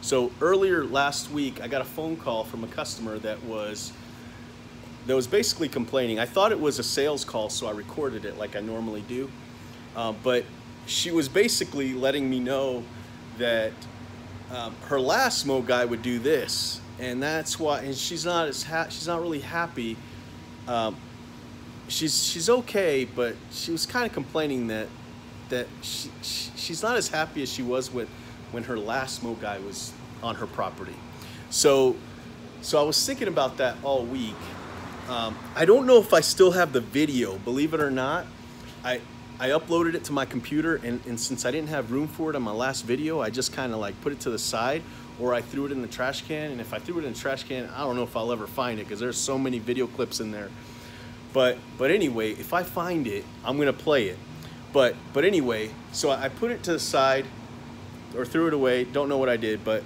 So earlier last week, I got a phone call from a customer that was basically complaining. I thought it was a sales call, so I recorded it like I normally do. But she was basically letting me know that her last mow guy would do this, and that's why. And she's not really happy. She's okay, but she was kind of complaining that she's not as happy as she was when her last mow guy was on her property. So I was thinking about that all week. I don't know if I still have the video, believe it or not. I uploaded it to my computer, and since I didn't have room for it on my last video, I just kind of like put it to the side, or I threw it in the trash can. And if I threw it in the trash can, I don't know if I'll ever find it because there's so many video clips in there. But anyway, if I find it, I'm gonna play it. But anyway, so I put it to the side or threw it away. Don't know what I did, but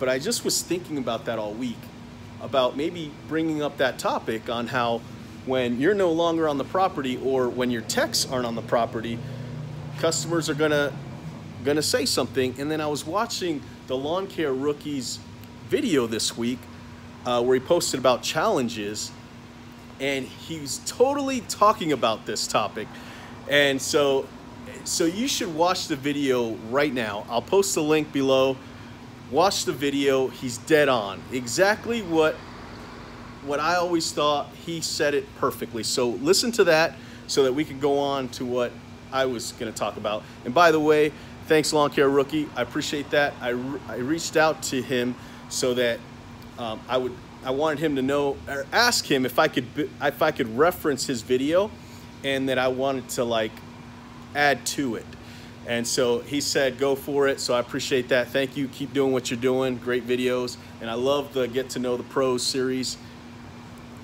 I just was thinking about that all week, about maybe bringing up that topic on how when you're no longer on the property, or when your techs aren't on the property, customers are gonna say something. And then I was watching the Lawn Care Rookie's video this week where he posted about challenges, and he's totally talking about this topic. And so you should watch the video right now. I'll post the link below. Watch the video. He's dead on. Exactly what I always thought. He said it perfectly. So listen to that so that we can go on to what I was going to talk about. And by the way, thanks Lawn Care Rookie. I appreciate that. I reached out to him so that I wanted him to know, or ask him if I could reference his video, and that I wanted to like add to it. And so he said, go for it. So I appreciate that. Thank you. Keep doing what you're doing. Great videos. And I love the Get to Know the Pros series.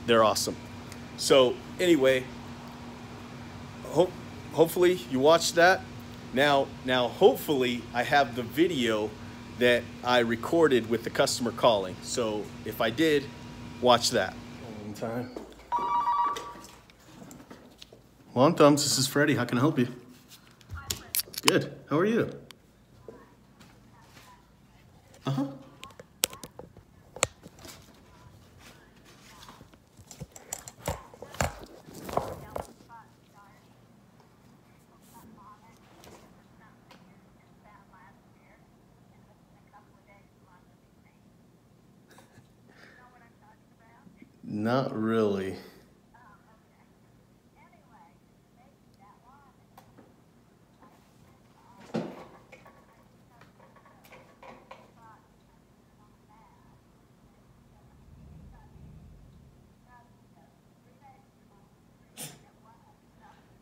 They're awesome. So anyway, hopefully you watched that. Now hopefully I have the video that I recorded with the customer calling. So if I did, watch that. One time. Lawn Thumbs, this is Freddie. How can I help you? Good. How are you? Uh-huh. Not really.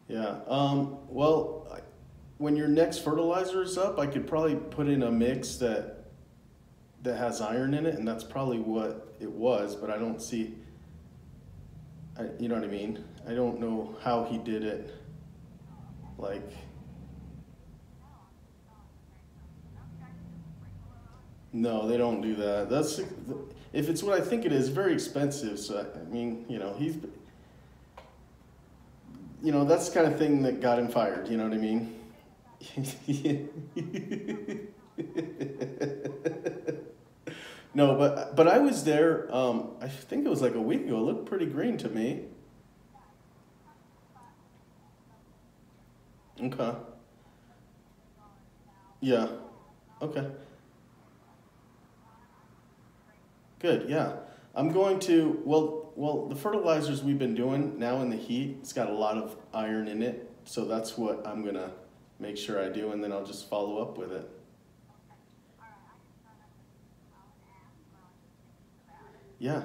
Yeah, well, when your next fertilizer is up, I could probably put in a mix that has iron in it, and that's probably what it was, but I don't see, you know what I mean? I don't know how he did it, like, no, they don't do that. That's, if it's what I think it is, very expensive, so, I mean, you know, that's the kind of thing that got him fired, you know what I mean? No, but I was there, I think it was like a week ago. It looked pretty green to me. Okay. Yeah. Okay. Good, yeah. I'm going to, well, the fertilizers we've been doing now in the heat, it's got a lot of iron in it, so that's what I'm gonna make sure I do, and then I'll just follow up with it. Yeah.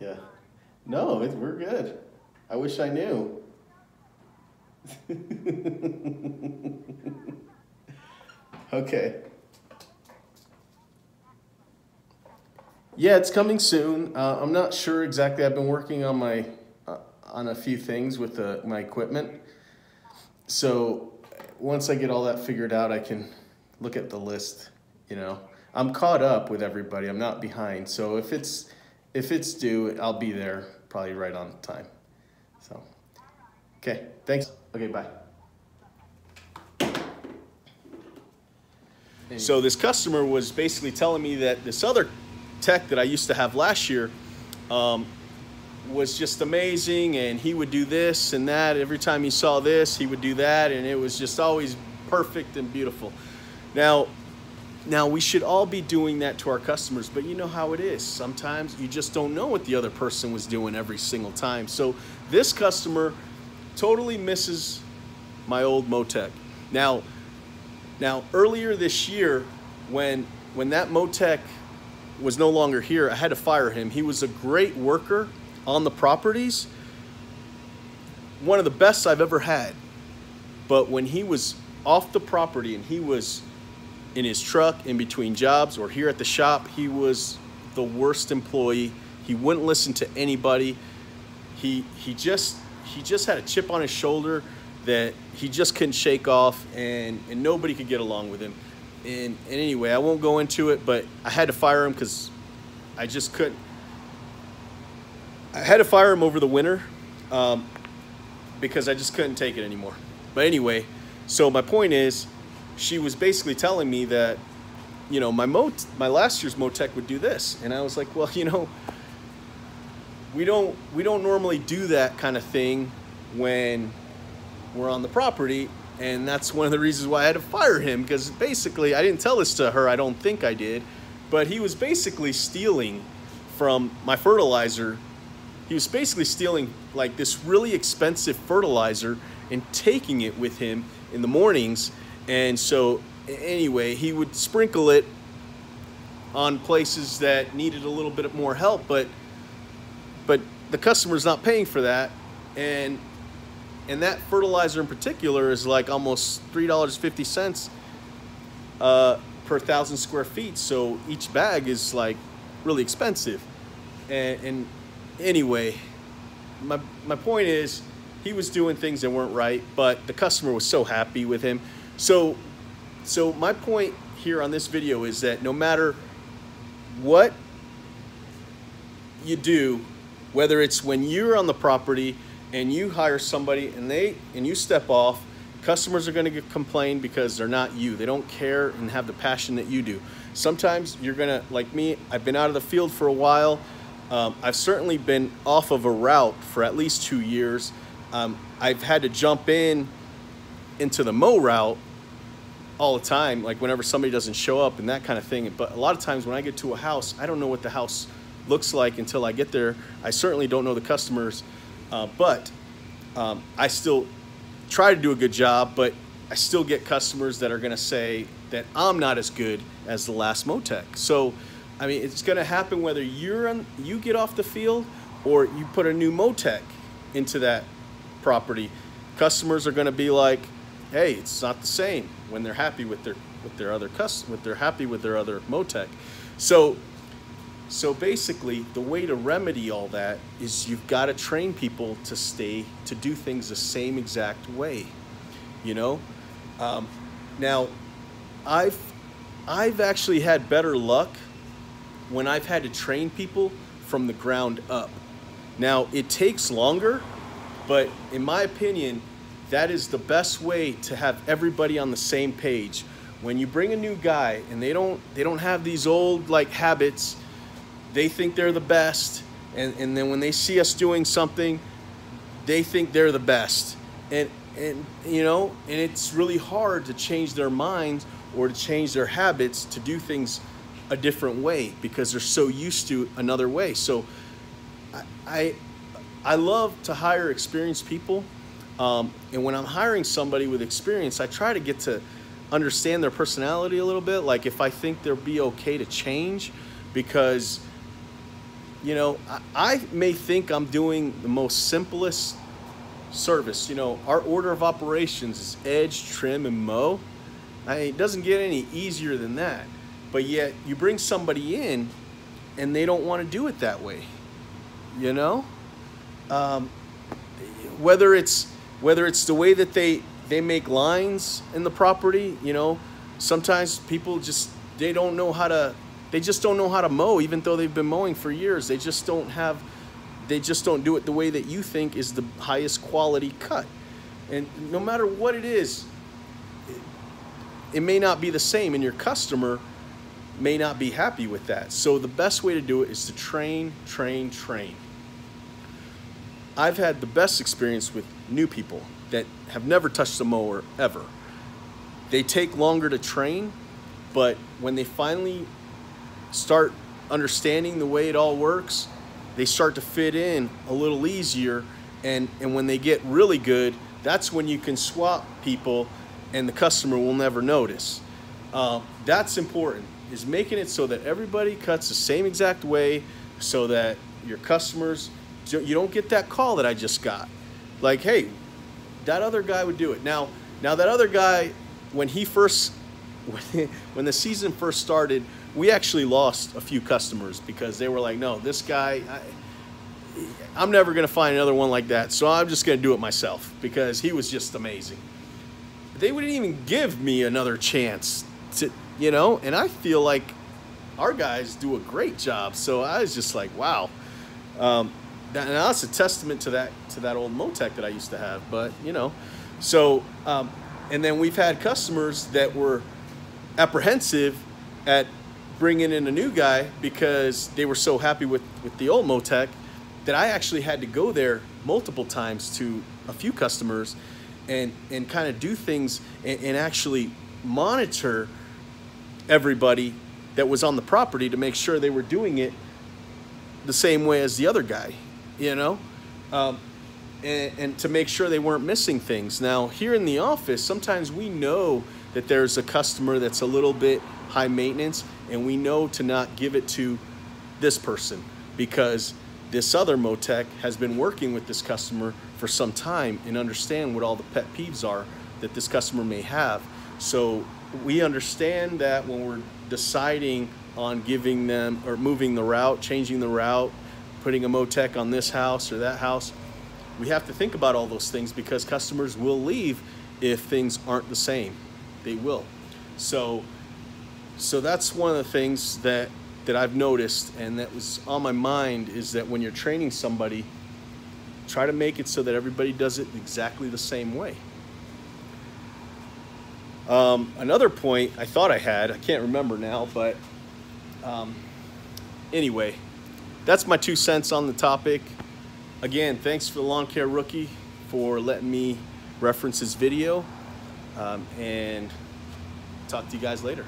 Yeah. No, we're good. I wish I knew. Okay. Yeah, it's coming soon. I'm not sure exactly. I've been working on on a few things with my equipment. So once I get all that figured out, I can look at the list. You know, I'm caught up with everybody. I'm not behind. So if it's due, I'll be there probably right on time. So, okay, thanks. Okay, bye. So this customer was basically telling me that this other tech that I used to have last year was just amazing, and he would do this and that. Every time he saw this, he would do that, and it was just always perfect and beautiful. Now we should all be doing that to our customers, but you know how it is. Sometimes you just don't know what the other person was doing every single time. So this customer totally misses my old Motec. Now earlier this year, when that Motec was no longer here, I had to fire him. He was a great worker on the properties, one of the best I've ever had. But when he was off the property and he was in his truck in between jobs or here at the shop, he was the worst employee. He wouldn't listen to anybody. He just had a chip on his shoulder that he just couldn't shake off, and nobody could get along with him. And anyway, I won't go into it, but I had to fire him because I just couldn't. I had to fire him over the winter because I just couldn't take it anymore. But anyway, so my point is, she was basically telling me that, you know, my last year's Motec would do this, and I was like, well, you know, we don't normally do that kind of thing when we're on the property, and that's one of the reasons why I had to fire him, because basically, I didn't tell this to her, I don't think I did, but he was basically stealing from my fertilizer. He was basically stealing like this really expensive fertilizer and taking it with him in the mornings. And so anyway, he would sprinkle it on places that needed a little bit more help, but the customer's not paying for that. And that fertilizer in particular is like almost $3.50 per 1,000 square feet. So each bag is like really expensive. And anyway, my point is, he was doing things that weren't right, but the customer was so happy with him. So my point here on this video is that no matter what you do, whether it's when you're on the property and you hire somebody and you step off, customers are going to complain because they're not you. They don't care and have the passion that you do. Sometimes you're going to, like me, I've been out of the field for a while. I've certainly been off of a route for at least 2 years. I've had to jump into the mow route all the time, like whenever somebody doesn't show up and that kind of thing. But a lot of times when I get to a house, I don't know what the house looks like until I get there. I certainly don't know the customers, but I still try to do a good job, but I still get customers that are gonna say that I'm not as good as the last Motec. So, I mean, it's gonna happen whether you get off the field or you put a new Motec into that property. Customers are gonna be like, hey, it's not the same when they're happy with their other Motec. So basically, the way to remedy all that is you've got to train people to do things the same exact way, you know. Now, I've actually had better luck when I've had to train people from the ground up. Now, it takes longer, but in my opinion, that is the best way to have everybody on the same page. When you bring a new guy and they don't have these old like habits, they think they're the best, and then when they see us doing something, they think they're the best. And you know, and it's really hard to change their minds or to change their habits to do things a different way because they're so used to another way. So I love to hire experienced people, and when I'm hiring somebody with experience, I try to get to understand their personality a little bit. Like if I think they'll be okay to change, because you know, I may think I'm doing the most simplest service. You know, our order of operations is edge, trim, and mow. It doesn't get any easier than that. But yet, you bring somebody in, and they don't want to do it that way. You know, whether it's the way that they make lines in the property. You know, sometimes people they just don't know how to mow, even though they've been mowing for years. They just don't do it the way that you think is the highest quality cut. And no matter what it is, it may not be the same, and your customer may not be happy with that. So the best way to do it is to train, train, train. I've had the best experience with new people that have never touched a mower ever. They take longer to train, but when they finally start understanding the way it all works, they start to fit in a little easier, and when they get really good, that's when you can swap people and the customer will never notice. That's important, is making it so that everybody cuts the same exact way, so that your customers, you don't get that call that I just got. Like, hey, that other guy would do it. Now that other guy, when the season first started, we actually lost a few customers because they were like, no, this guy, I'm never gonna find another one like that, so I'm just gonna do it myself, because he was just amazing. They wouldn't even give me another chance to, you know, and I feel like our guys do a great job. So I was just like, wow. And that's a testament to that old Motec that I used to have. But, you know, so, and then we've had customers that were apprehensive at bringing in a new guy because they were so happy with the old Motec that I actually had to go there multiple times to a few customers and kind of do things and actually monitor everybody that was on the property to make sure they were doing it the same way as the other guy, you know, and to make sure they weren't missing things. Now, here in the office, sometimes we know that there's a customer that's a little bit high maintenance, and we know to not give it to this person because this other Motec has been working with this customer for some time and understand what all the pet peeves are that this customer may have. So we understand that when we're deciding on giving them or moving the route, changing the route, putting a Motec on this house or that house, we have to think about all those things because customers will leave if things aren't the same. They will. So that's one of the things that I've noticed and that was on my mind, is that when you're training somebody, try to make it so that everybody does it exactly the same way. Another point I thought I had, I can't remember now, but anyway, that's my 2 cents on the topic. Again, thanks for the Lawn Care Rookie for letting me reference his video, and talk to you guys later.